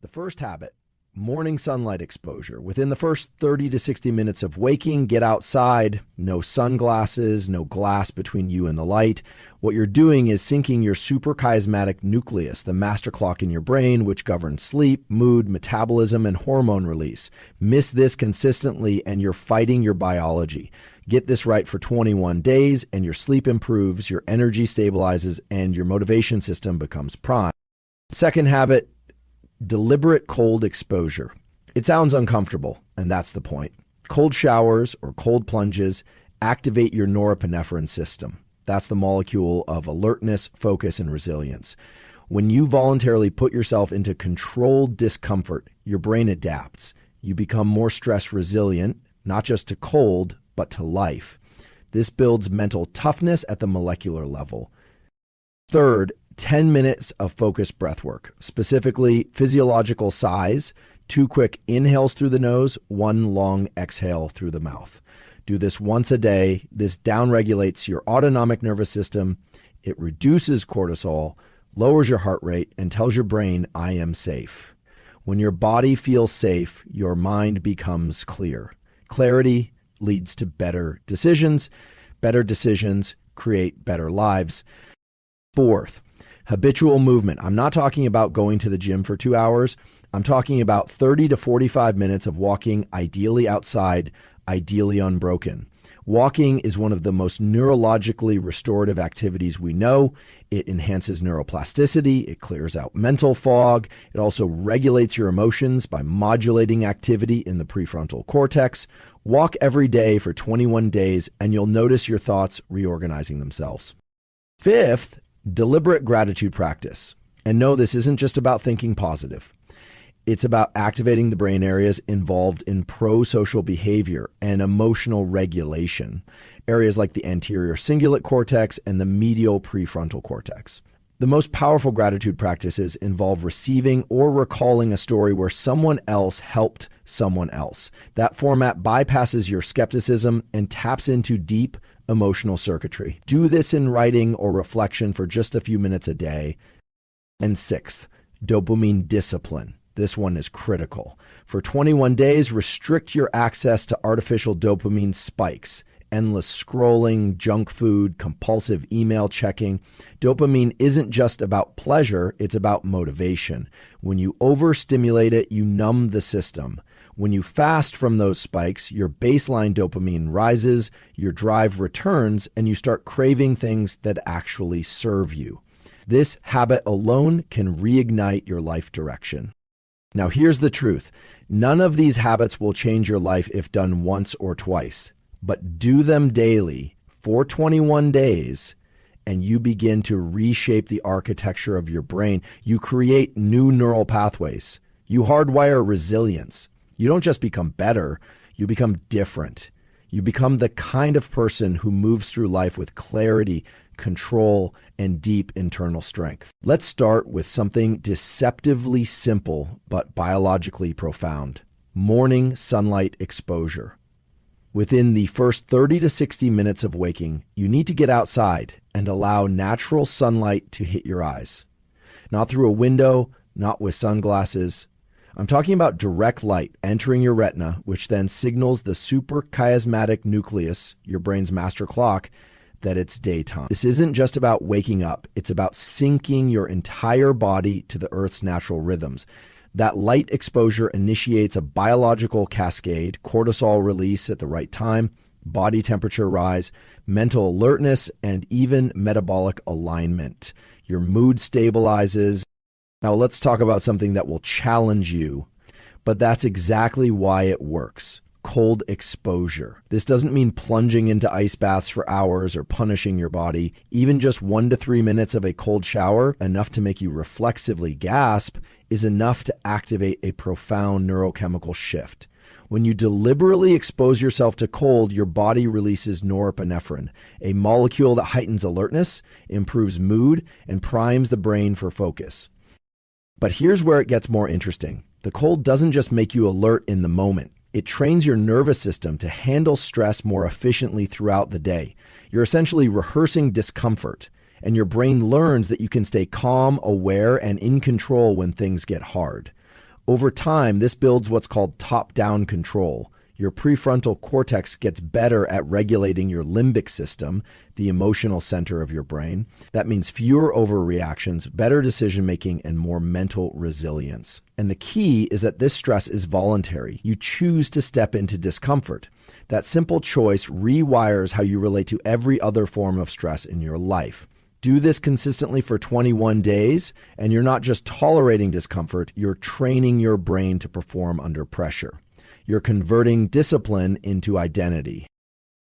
The first habit, morning sunlight exposure. Within the first 30 to 60 minutes of waking, get outside, no sunglasses, no glass between you and the light. What you're doing is syncing your suprachiasmatic nucleus, the master clock in your brain, which governs sleep, mood, metabolism, and hormone release. Miss this consistently and you're fighting your biology. Get this right for 21 days and your sleep improves, your energy stabilizes, and your motivation system becomes prime. Second habit, deliberate cold exposure. It sounds uncomfortable, and that's the point. Cold showers or cold plunges activate your norepinephrine system. That's the molecule of alertness, focus, and resilience. When you voluntarily put yourself into controlled discomfort, your brain adapts. You become more stress resilient, not just to cold, but to life. This builds mental toughness at the molecular level. Third, 10 minutes of focused breath work, specifically physiological size, 2 quick inhales through the nose, 1 long exhale through the mouth. Do this once a day. This downregulates your autonomic nervous system. It reduces cortisol, lowers your heart rate, and tells your brain, I am safe. When your body feels safe, your mind becomes clear. Clarity leads to better decisions. Better decisions create better lives. Fourth, habitual movement. I'm not talking about going to the gym for 2 hours. I'm talking about 30 to 45 minutes of walking, ideally outside, ideally unbroken. Walking is one of the most neurologically restorative activities we know. It enhances neuroplasticity. It clears out mental fog. It also regulates your emotions by modulating activity in the prefrontal cortex. Walk every day for 21 days, and you'll notice your thoughts reorganizing themselves. Fifth, deliberate gratitude practice. And no, this isn't just about thinking positive. It's about activating the brain areas involved in pro-social behavior and emotional regulation, areas like the anterior cingulate cortex and the medial prefrontal cortex. The most powerful gratitude practices involve receiving or recalling a story where someone else helped someone else. That format bypasses your skepticism and taps into deep emotional circuitry. Do this in writing or reflection for just a few minutes a day. And sixth, dopamine discipline. This one is critical. For 21 days, restrict your access to artificial dopamine spikes, endless scrolling, junk food, compulsive email checking. Dopamine isn't just about pleasure, it's about motivation. When you overstimulate it, you numb the system. When you fast from those spikes, your baseline dopamine rises, your drive returns, and you start craving things that actually serve you. This habit alone can reignite your life direction. Now, here's the truth. None of these habits will change your life if done once or twice, but do them daily for 21 days, and you begin to reshape the architecture of your brain. You create new neural pathways. You hardwire resilience. You don't just become better, you become different. You become the kind of person who moves through life with clarity, control, and deep internal strength. Let's start with something deceptively simple but biologically profound. Morning sunlight exposure. Within the first 30 to 60 minutes of waking, you need to get outside and allow natural sunlight to hit your eyes. Not through a window, not with sunglasses. I'm talking about direct light entering your retina, which then signals the suprachiasmatic nucleus, your brain's master clock, that it's daytime. This isn't just about waking up. It's about syncing your entire body to the Earth's natural rhythms. That light exposure initiates a biological cascade, cortisol release at the right time, body temperature rise, mental alertness, and even metabolic alignment. Your mood stabilizes. Now let's talk about something that will challenge you, but that's exactly why it works. Cold exposure. This doesn't mean plunging into ice baths for hours or punishing your body. Even just 1 to 3 minutes of a cold shower, enough to make you reflexively gasp, is enough to activate a profound neurochemical shift. When you deliberately expose yourself to cold, your body releases norepinephrine, a molecule that heightens alertness, improves mood, and primes the brain for focus. But here's where it gets more interesting. The cold doesn't just make you alert in the moment. It trains your nervous system to handle stress more efficiently throughout the day. You're essentially rehearsing discomfort, and your brain learns that you can stay calm, aware, and in control when things get hard. Over time, this builds what's called top-down control. Your prefrontal cortex gets better at regulating your limbic system, the emotional center of your brain. That means fewer overreactions, better decision-making, and more mental resilience. And the key is that this stress is voluntary. You choose to step into discomfort. That simple choice rewires how you relate to every other form of stress in your life. Do this consistently for 21 days, and you're not just tolerating discomfort, you're training your brain to perform under pressure. You're converting discipline into identity.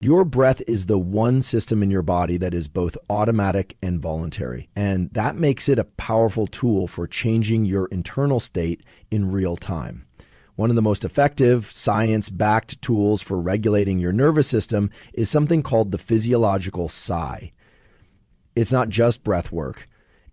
Your breath is the one system in your body that is both automatic and voluntary, and that makes it a powerful tool for changing your internal state in real time. One of the most effective science-backed tools for regulating your nervous system is something called the physiological sigh. It's not just breath work.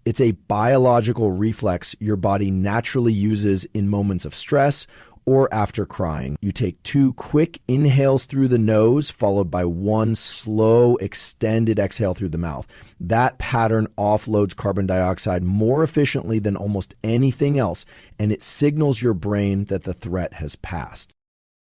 It's a biological reflex your body naturally uses in moments of stress or after crying. You take 2 quick inhales through the nose, followed by 1 slow, extended exhale through the mouth. That pattern offloads carbon dioxide more efficiently than almost anything else, and it signals your brain that the threat has passed.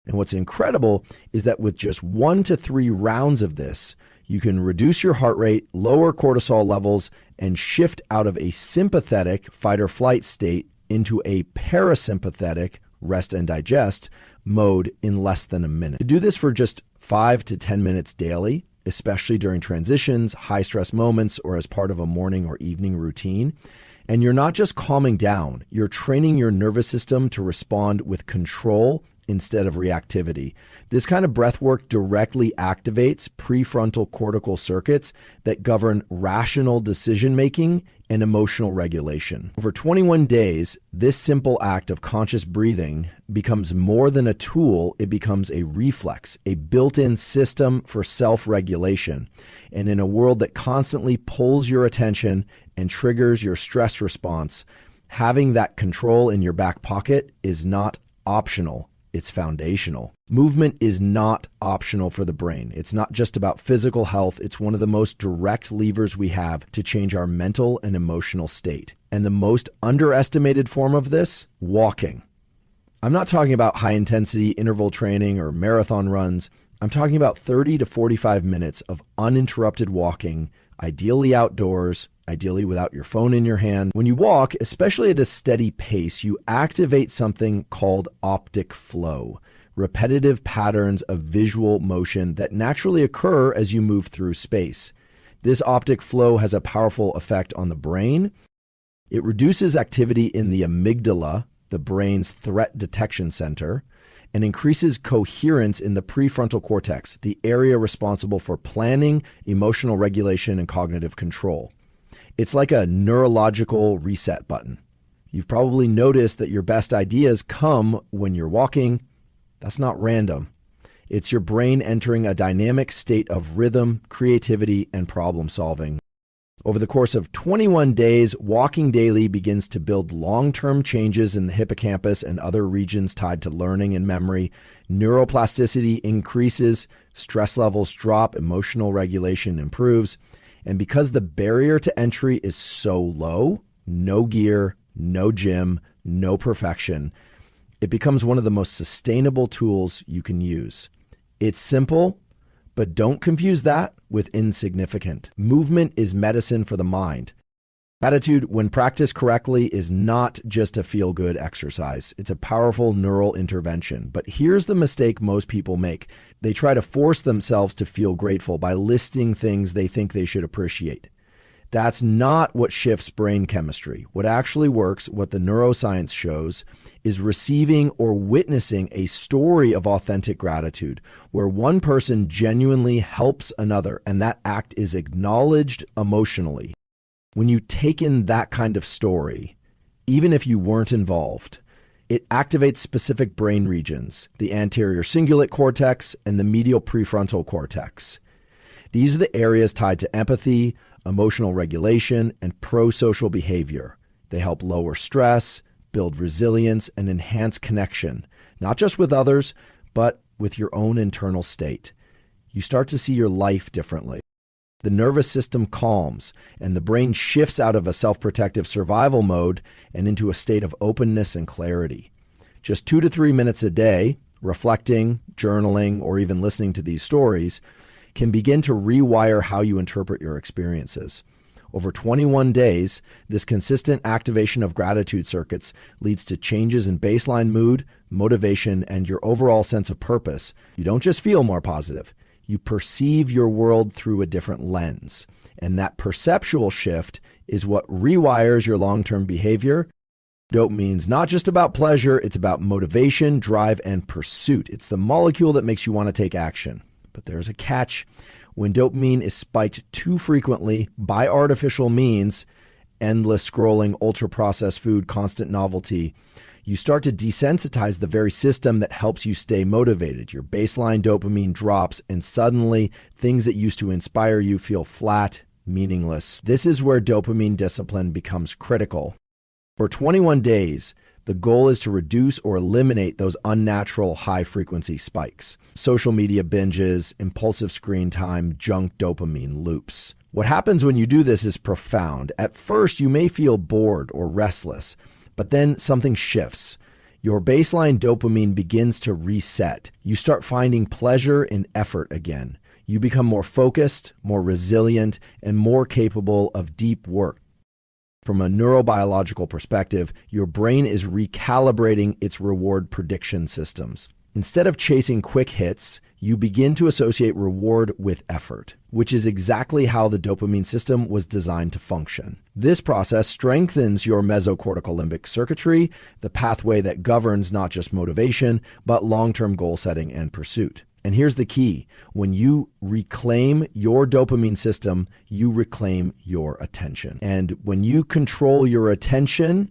And what's incredible is that with just 1 to 3 rounds of this, you can reduce your heart rate, lower cortisol levels, and shift out of a sympathetic fight or flight state into a parasympathetic rest and digest mode in less than a minute. To do this for just 5 to 10 minutes daily, especially during transitions, high stress moments, or as part of a morning or evening routine. And you're not just calming down, you're training your nervous system to respond with control instead of reactivity. This kind of breath work directly activates prefrontal cortical circuits that govern rational decision-making and emotional regulation. Over 21 days, this simple act of conscious breathing becomes more than a tool, it becomes a reflex, a built-in system for self-regulation. And in a world that constantly pulls your attention and triggers your stress response, having that control in your back pocket is not optional. It's foundational. Movement is not optional for the brain. It's not just about physical health. It's one of the most direct levers we have to change our mental and emotional state. And the most underestimated form of this, walking. I'm not talking about high-intensity interval training or marathon runs. I'm talking about 30 to 45 minutes of uninterrupted walking, ideally outdoors, ideally without your phone in your hand. When you walk, especially at a steady pace, you activate something called optic flow, repetitive patterns of visual motion that naturally occur as you move through space. This optic flow has a powerful effect on the brain. It reduces activity in the amygdala, the brain's threat detection center, and increases coherence in the prefrontal cortex, the area responsible for planning, emotional regulation, and cognitive control. It's like a neurological reset button. You've probably noticed that your best ideas come when you're walking. That's not random. It's your brain entering a dynamic state of rhythm, creativity, and problem solving. Over the course of 21 days, walking daily begins to build long-term changes in the hippocampus and other regions tied to learning and memory. Neuroplasticity increases, stress levels drop, emotional regulation improves. And because the barrier to entry is so low, no gear, no gym, no perfection, it becomes one of the most sustainable tools you can use. It's simple, but don't confuse that with insignificant. Movement is medicine for the mind. Gratitude, when practiced correctly, is not just a feel-good exercise. It's a powerful neural intervention. But here's the mistake most people make. They try to force themselves to feel grateful by listing things they think they should appreciate. That's not what shifts brain chemistry. What actually works, what the neuroscience shows, is receiving or witnessing a story of authentic gratitude where one person genuinely helps another, and that act is acknowledged emotionally. When you take in that kind of story, even if you weren't involved, it activates specific brain regions, the anterior cingulate cortex and the medial prefrontal cortex. These are the areas tied to empathy, emotional regulation, and pro-social behavior. They help lower stress, build resilience, and enhance connection, not just with others, but with your own internal state. You start to see your life differently. The nervous system calms, and the brain shifts out of a self-protective survival mode and into a state of openness and clarity. Just 2 to 3 minutes a day, reflecting, journaling, or even listening to these stories can begin to rewire how you interpret your experiences. Over 21 days, this consistent activation of gratitude circuits leads to changes in baseline mood, motivation, and your overall sense of purpose. You don't just feel more positive, you perceive your world through a different lens. And that perceptual shift is what rewires your long-term behavior. Dopamine's not just about pleasure, it's about motivation, drive, and pursuit. It's the molecule that makes you want to take action. But there's a catch. When dopamine is spiked too frequently by artificial means, endless scrolling, ultra-processed food, constant novelty, you start to desensitize the very system that helps you stay motivated. Your baseline dopamine drops, and suddenly things that used to inspire you feel flat, meaningless. This is where dopamine discipline becomes critical. For 21 days, the goal is to reduce or eliminate those unnatural high-frequency spikes. Social media binges, impulsive screen time, junk dopamine loops. What happens when you do this is profound. At first, you may feel bored or restless, but then something shifts. Your baseline dopamine begins to reset. You start finding pleasure in effort again. You become more focused, more resilient, and more capable of deep work. From a neurobiological perspective, your brain is recalibrating its reward prediction systems. Instead of chasing quick hits, you begin to associate reward with effort, which is exactly how the dopamine system was designed to function. This process strengthens your mesocortical limbic circuitry, the pathway that governs not just motivation, but long-term goal setting and pursuit. And here's the key. When you reclaim your dopamine system, you reclaim your attention. And when you control your attention,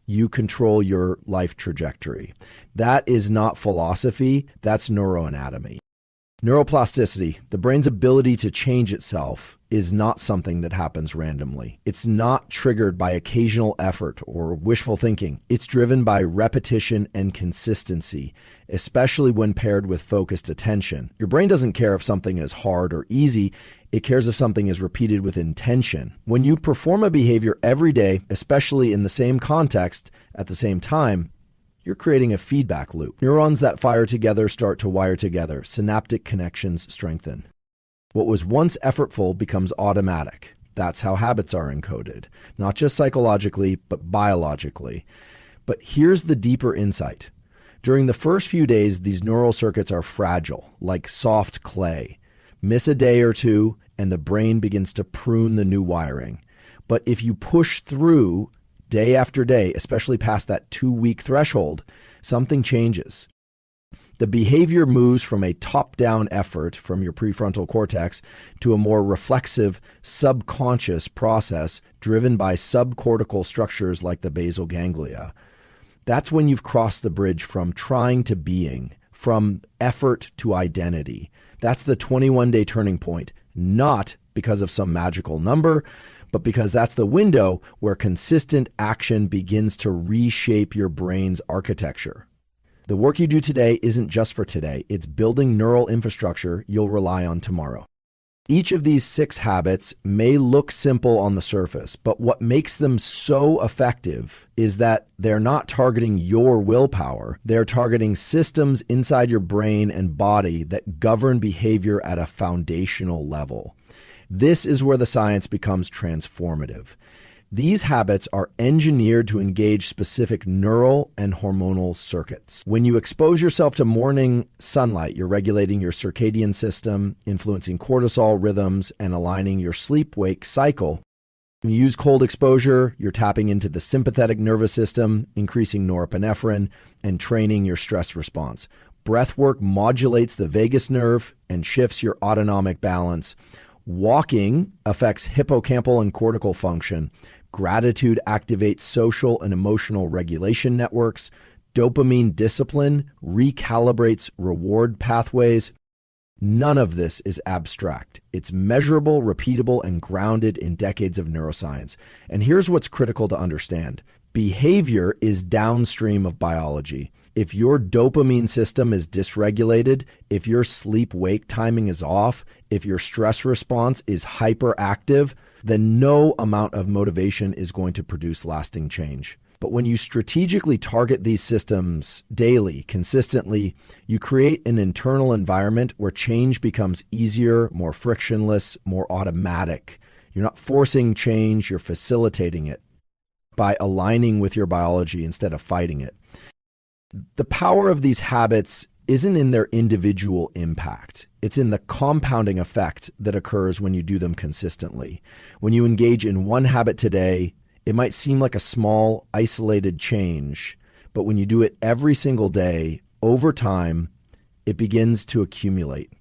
you control your life trajectory. That is not philosophy, that's neuroanatomy. Neuroplasticity, the brain's ability to change itself, is not something that happens randomly. It's not triggered by occasional effort or wishful thinking. It's driven by repetition and consistency, especially when paired with focused attention. Your brain doesn't care if something is hard or easy. It cares if something is repeated with intention. When you perform a behavior every day, especially in the same context at the same time, you're creating a feedback loop. Neurons that fire together start to wire together. Synaptic connections strengthen. What was once effortful becomes automatic. That's how habits are encoded, not just psychologically, but biologically. But here's the deeper insight. During the first few days, these neural circuits are fragile, like soft clay. Miss a day or two, and the brain begins to prune the new wiring. But if you push through day after day, especially past that 2-week threshold, something changes. The behavior moves from a top-down effort from your prefrontal cortex to a more reflexive, subconscious process driven by subcortical structures like the basal ganglia. That's when you've crossed the bridge from trying to being, from effort to identity. That's the 21-day turning point, not because of some magical number, but because that's the window where consistent action begins to reshape your brain's architecture. The work you do today isn't just for today. It's building neural infrastructure you'll rely on tomorrow. Each of these 6 habits may look simple on the surface, but what makes them so effective is that they're not targeting your willpower. They're targeting systems inside your brain and body that govern behavior at a foundational level. This is where the science becomes transformative. These habits are engineered to engage specific neural and hormonal circuits. When you expose yourself to morning sunlight, you're regulating your circadian system, influencing cortisol rhythms, and aligning your sleep-wake cycle. When you use cold exposure, you're tapping into the sympathetic nervous system, increasing norepinephrine, and training your stress response. Breath work modulates the vagus nerve and shifts your autonomic balance. Walking affects hippocampal and cortical function. Gratitude activates social and emotional regulation networks. Dopamine discipline recalibrates reward pathways. None of this is abstract. It's measurable, repeatable, and grounded in decades of neuroscience. And here's what's critical to understand. Behavior is downstream of biology. If your dopamine system is dysregulated, if your sleep-wake timing is off, if your stress response is hyperactive, then no amount of motivation is going to produce lasting change. But when you strategically target these systems daily, consistently, you create an internal environment where change becomes easier, more frictionless, more automatic. You're not forcing change, you're facilitating it by aligning with your biology instead of fighting it. The power of these habits isn't in their individual impact. It's in the compounding effect that occurs when you do them consistently. When you engage in one habit today, it might seem like a small, isolated change, but when you do it every single day, over time, it begins to accumulate.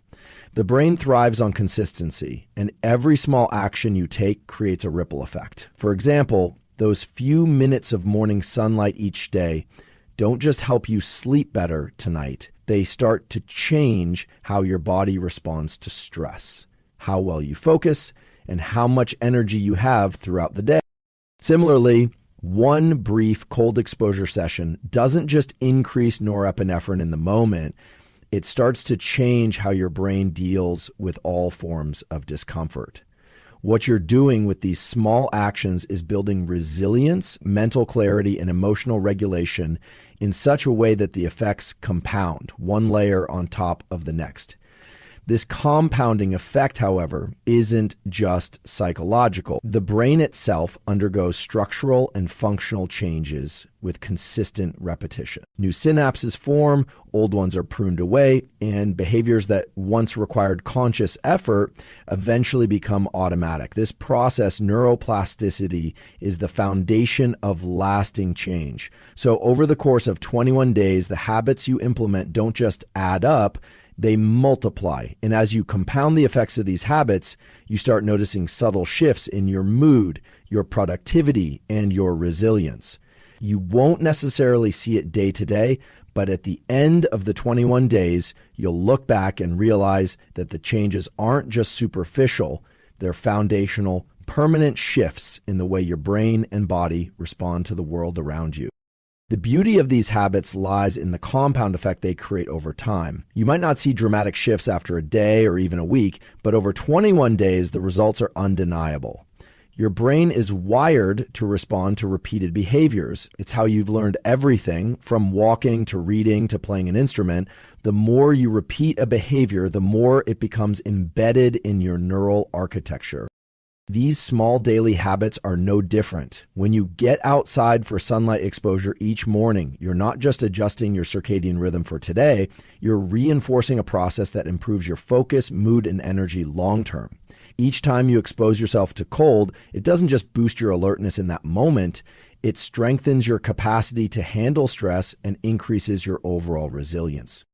The brain thrives on consistency, and every small action you take creates a ripple effect. For example, those few minutes of morning sunlight each day don't just help you sleep better tonight. They start to change how your body responds to stress, how well you focus, and how much energy you have throughout the day. Similarly, one brief cold exposure session doesn't just increase norepinephrine in the moment, it starts to change how your brain deals with all forms of discomfort. What you're doing with these small actions is building resilience, mental clarity, and emotional regulation in such a way that the effects compound, one layer on top of the next. This compounding effect, however, isn't just psychological. The brain itself undergoes structural and functional changes with consistent repetition. New synapses form, old ones are pruned away, and behaviors that once required conscious effort eventually become automatic. This process, neuroplasticity, is the foundation of lasting change. So over the course of 21 days, the habits you implement don't just add up, they multiply. And as you compound the effects of these habits, you start noticing subtle shifts in your mood, your productivity, and your resilience. You won't necessarily see it day to day, but at the end of the 21 days, you'll look back and realize that the changes aren't just superficial, they're foundational, permanent shifts in the way your brain and body respond to the world around you. The beauty of these habits lies in the compound effect they create over time. You might not see dramatic shifts after a day or even a week, but over 21 days, the results are undeniable. Your brain is wired to respond to repeated behaviors. It's how you've learned everything from walking to reading to playing an instrument. The more you repeat a behavior, the more it becomes embedded in your neural architecture. These small daily habits are no different. When you get outside for sunlight exposure each morning, you're not just adjusting your circadian rhythm for today, you're reinforcing a process that improves your focus, mood, and energy long term. Each time you expose yourself to cold, it doesn't just boost your alertness in that moment, it strengthens your capacity to handle stress and increases your overall resilience.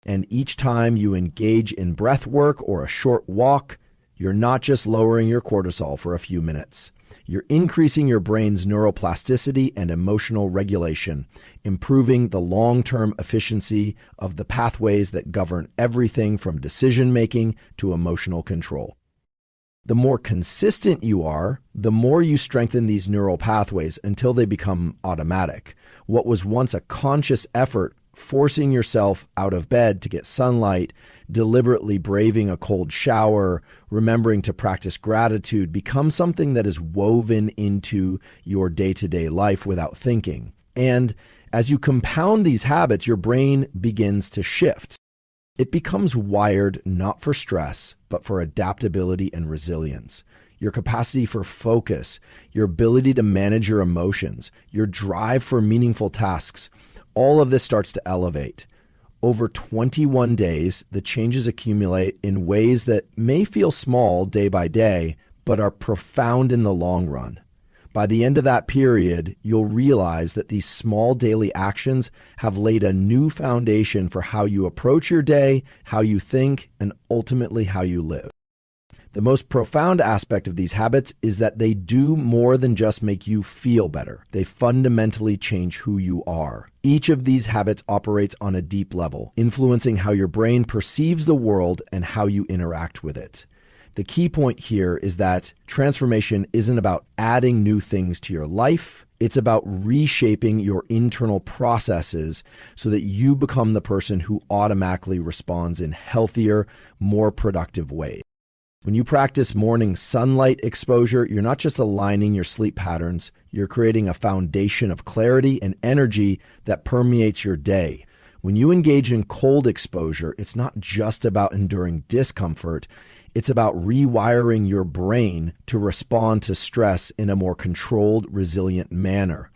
And each time you engage in breath work or a short walk, you're not just lowering your cortisol for a few minutes. You're increasing your brain's neuroplasticity and emotional regulation, improving the long-term efficiency of the pathways that govern everything from decision-making to emotional control. The more consistent you are, the more you strengthen these neural pathways until they become automatic. What was once a conscious effort, forcing yourself out of bed to get sunlight, deliberately braving a cold shower, remembering to practice gratitude, becomes something that is woven into your day-to-day life without thinking. And as you compound these habits, your brain begins to shift. It becomes wired not for stress, but for adaptability and resilience. Your capacity for focus, your ability to manage your emotions, your drive for meaningful tasks, all of this starts to elevate. Over 21 days, the changes accumulate in ways that may feel small day by day, but are profound in the long run. By the end of that period, you'll realize that these small daily actions have laid a new foundation for how you approach your day, how you think, and ultimately how you live. The most profound aspect of these habits is that they do more than just make you feel better. They fundamentally change who you are. Each of these habits operates on a deep level, influencing how your brain perceives the world and how you interact with it. The key point here is that transformation isn't about adding new things to your life. It's about reshaping your internal processes so that you become the person who automatically responds in healthier, more productive ways. When you practice morning sunlight exposure, you're not just aligning your sleep patterns, you're creating a foundation of clarity and energy that permeates your day. When you engage in cold exposure, it's not just about enduring discomfort, it's about rewiring your brain to respond to stress in a more controlled, resilient manner.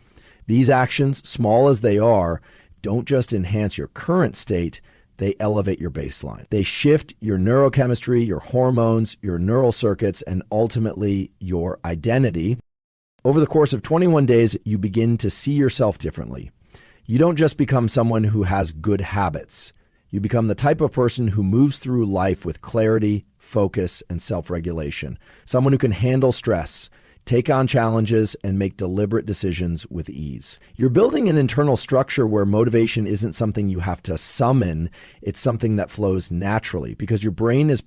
These actions, small as they are, don't just enhance your current state, they elevate your baseline. They shift your neurochemistry, your hormones, your neural circuits, and ultimately your identity. Over the course of 21 days, you begin to see yourself differently. You don't just become someone who has good habits. You become the type of person who moves through life with clarity, focus, and self-regulation. Someone who can handle stress, take on challenges, and make deliberate decisions with ease. You're building an internal structure where motivation isn't something you have to summon. It's something that flows naturally because your brain is